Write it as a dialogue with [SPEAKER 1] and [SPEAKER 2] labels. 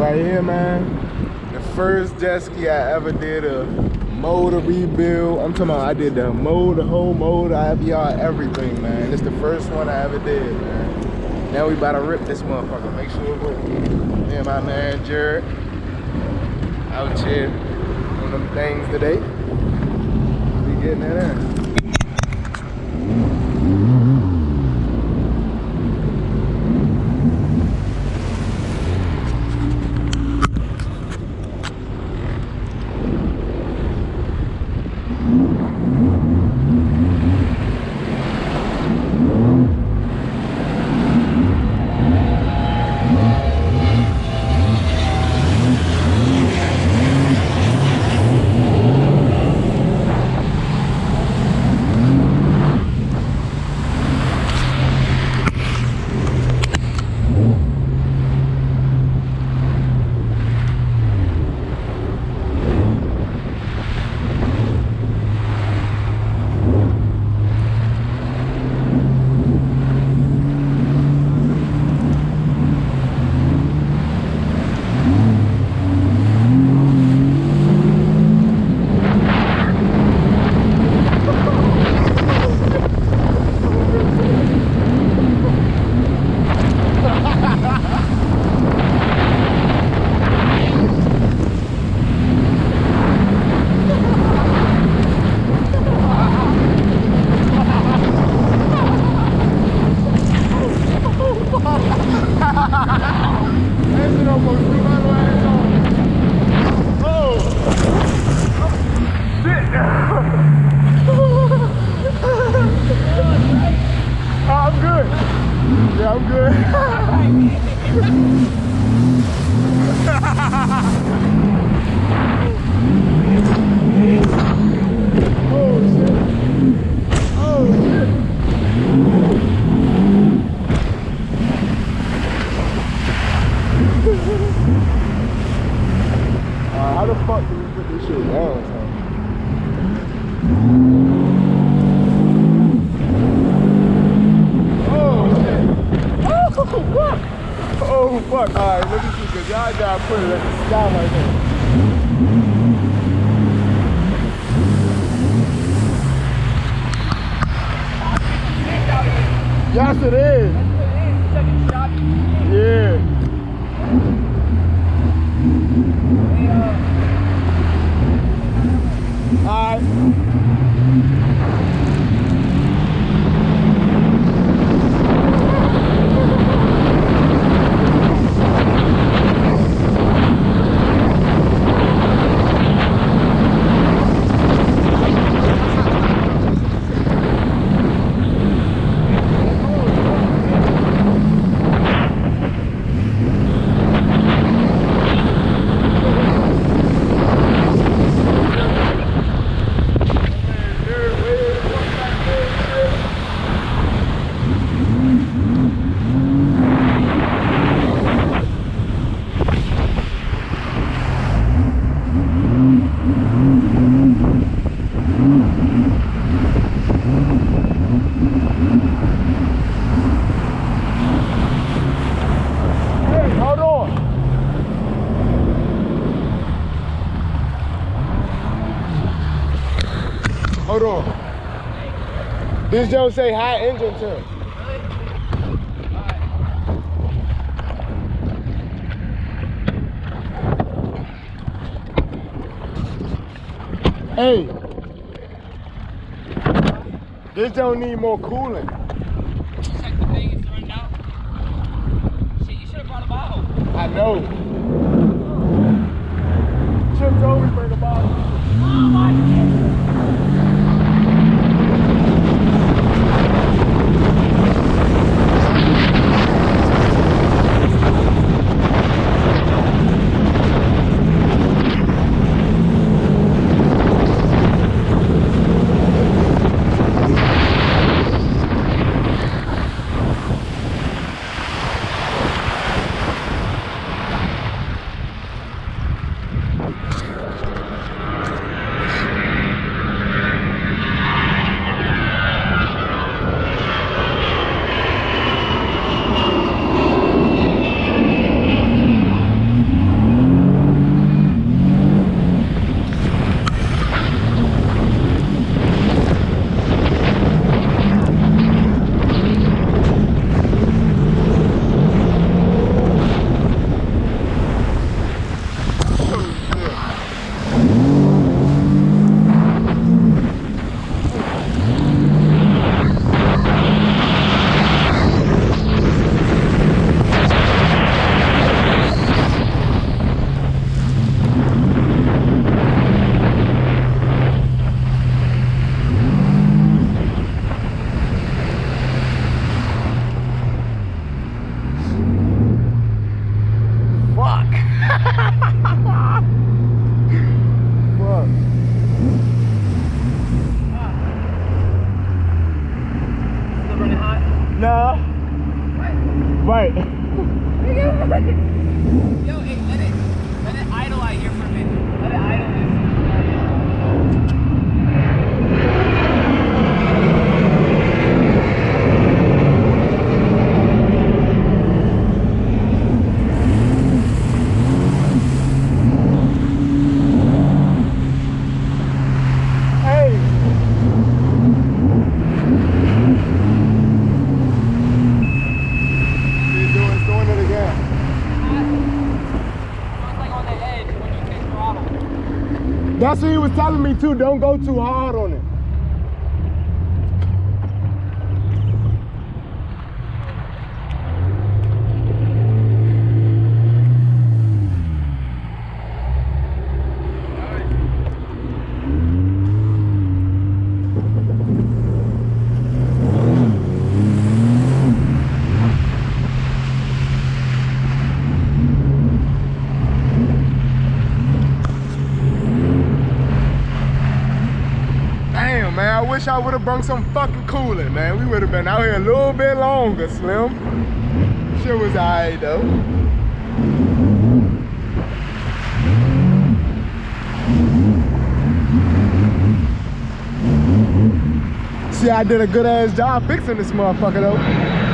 [SPEAKER 1] right here, man. The first jet ski I ever did a motor rebuild. I'm talking about I did the motor, the whole motor, IVR, everything, man. It's the first one I ever did, man. Now we about to rip this motherfucker. Make sure it works. Me and my man Jared out here on them things today. We getting it in. How the fuck do we put this shit down? Oh shit! Oh fuck! Oh fuck! Alright, let me see, cause y'all gotta put it at the sky right there. Yes it is! Yeah. Alright. Hold on. This don't say high engine temp. Hey. This don't need more coolant.
[SPEAKER 2] Check the thing is running out. Shit, you should have brought a bottle.
[SPEAKER 1] I know. Chip told me to bring a bottle.
[SPEAKER 2] Oh my God. Yo, hey, let it idle out here for a minute. Let it idle.
[SPEAKER 1] That's what he was telling me too. Don't go too hard on it. Man, I wish I would have brought some fucking coolant, man. We would have been out here a little bit longer, Slim. Shit was alright though. See, I did a good ass job fixing this motherfucker though.